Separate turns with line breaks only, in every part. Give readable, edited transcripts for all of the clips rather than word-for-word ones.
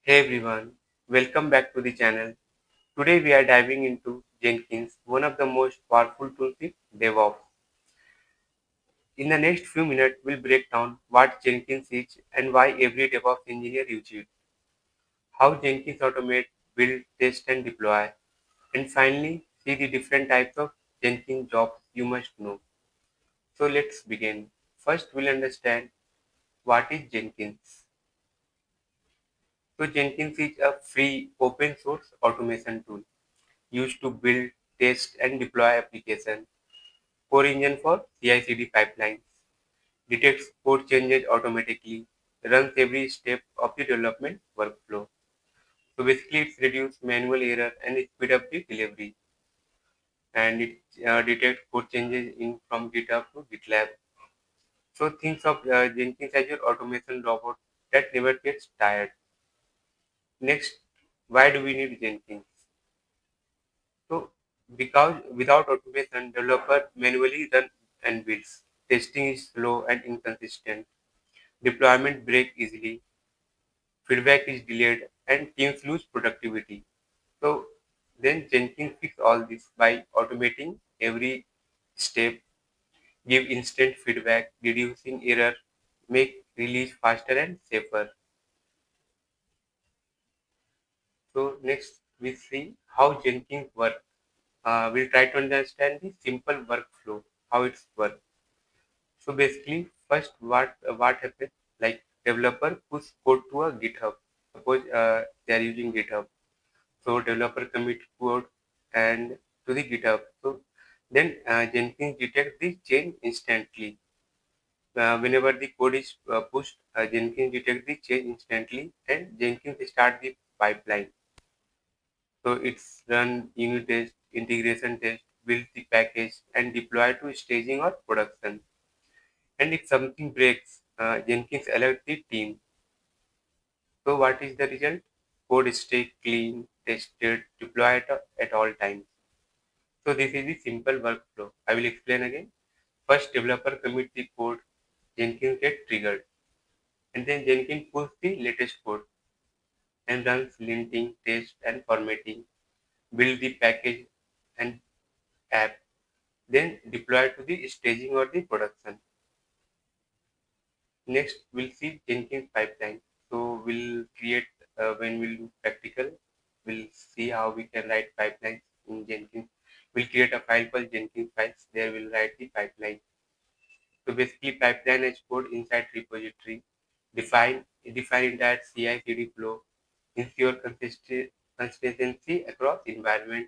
Hey everyone, welcome back to the channel. Today we are diving into Jenkins, one of the most powerful tools in DevOps. In the next few minutes, we'll break down what Jenkins is and why every DevOps engineer uses it, how Jenkins automate, build, test, and deploy, and finally see the different types of Jenkins jobs you must know. So let's begin. First, we'll understand what is Jenkins. So Jenkins is a free open source automation tool used to build, test, and deploy applications. Core engine for CI/CD pipelines, detects code changes automatically, runs every step of the development workflow. So basically, it's reduce manual error and it speed up the delivery. And it detects code changes in from GitHub to GitLab. So think of Jenkins as your automation robot that never gets tired. Next, why do we need Jenkins? So, because without automation, developer manually run and builds. Testing is slow and inconsistent. Deployment break easily. Feedback is delayed, and teams lose productivity. So, then Jenkins fix all this by automating every step, give instant feedback, reducing error, make release faster and safer. So, next we see how Jenkins works. We'll try to understand the simple workflow, how it's work. So basically, first what happens? Like developer push code to a GitHub. Suppose they are using GitHub, so developer commit code and to the GitHub. So then Jenkins detects the change instantly. Whenever the code is pushed, Jenkins detects the change instantly, and Jenkins start the pipeline. So it's run unit test, integration test, build the package, and deploy to staging or production. And if something breaks, Jenkins alerts the team. So what is the result? Code stay clean, tested, deployed at all times. So this is the simple workflow. I will explain again. First, developer commit the code, Jenkins get triggered, and then Jenkins push the latest code and runs linting, test, and formatting, build the package and app, then deploy to the staging or the production. Next, we'll see Jenkins pipeline. So we'll create when we'll do practical, we'll see how we can write pipelines in Jenkins. We'll create a file called Jenkins files. There we'll write the pipeline. So basically, pipeline is code inside repository. Define entire CI/CD flow. Ensure consistency across environment.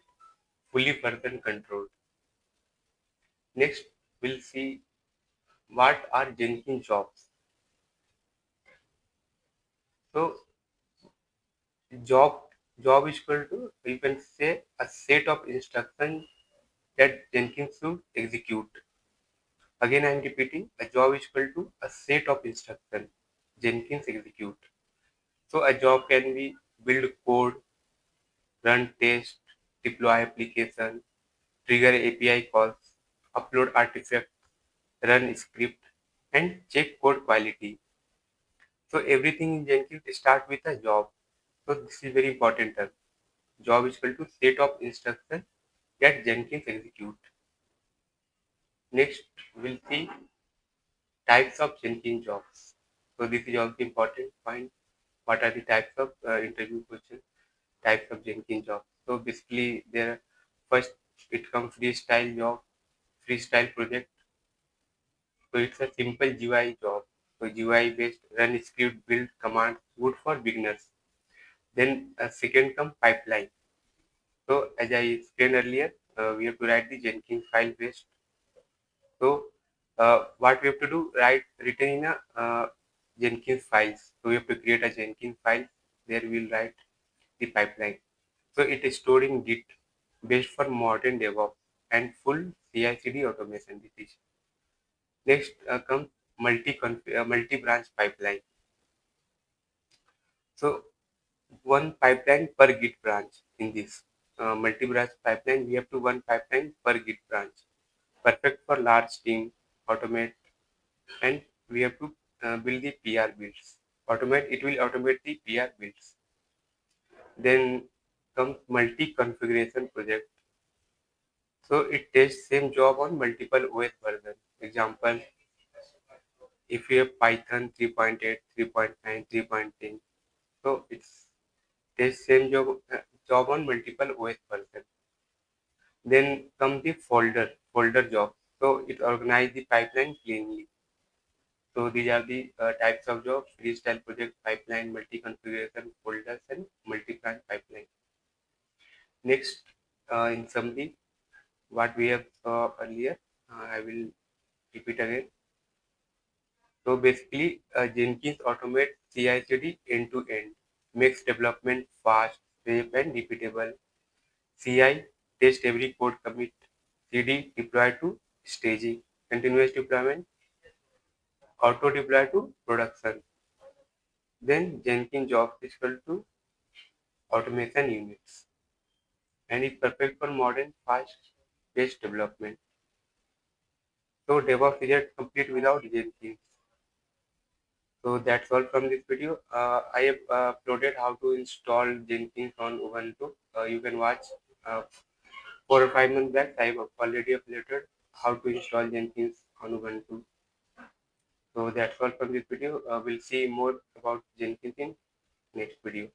Fully version controlled. Next, we'll see what are Jenkins jobs. So Job job is equal to, you can say, a set of instructions that Jenkins should execute. Again, I am repeating, a job is equal to a set of instructions Jenkins execute. So a job can be build code, run test, deploy application, trigger API calls, upload artifact, run script, and check code quality. So everything in Jenkins start with a job. So this is very important term. Job is equal to set of instructions that Jenkins execute. Next, we'll see types of Jenkins jobs. So this is also important point. What are the types of interview questions? Types of Jenkins jobs. So basically, there first it comes freestyle job, freestyle project. So it's a simple GUI job. So GUI based run script build commands good for beginners. Then second come pipeline. So as I explained earlier, we have to write the Jenkins file based. So what we have to do, written in a Jenkins files. So we have to create a Jenkins file. There we'll write the pipeline. So it is stored in Git, based for modern DevOps and full CI/CD automation. This is next comes multi branch pipeline. So one pipeline per Git branch in this multi branch pipeline. We have to one pipeline per Git branch. Perfect for large team, automate, and we have to build the PR builds. It will automate the PR builds. Then comes multi-configuration project. So it tests same job on multiple OS version. Example, if you have Python 3.8, 3.9, 3.10, so it's tests same job on multiple OS version. Then comes the folder job. So it organizes the pipeline cleanly. So these are the types of jobs: freestyle project, pipeline, multi-configuration, folders, and multi-branch pipeline. Next, in summary, what we have saw earlier, I will repeat again. So basically, Jenkins automates CI/CD end to end, makes development fast, safe, and repeatable. CI test every code commit. CD deploy to staging, continuous deployment, auto deploy to production. Then Jenkins Jobs is equal to automation units and is perfect for modern fast-paced development. So DevOps is complete without Jenkins. So that's all from this video. I have uploaded how to install Jenkins on Ubuntu. You can watch 4 or 5 months back. I have already uploaded how to install Jenkins on Ubuntu. So that's all from this video. We'll see more about Jenkins in next video.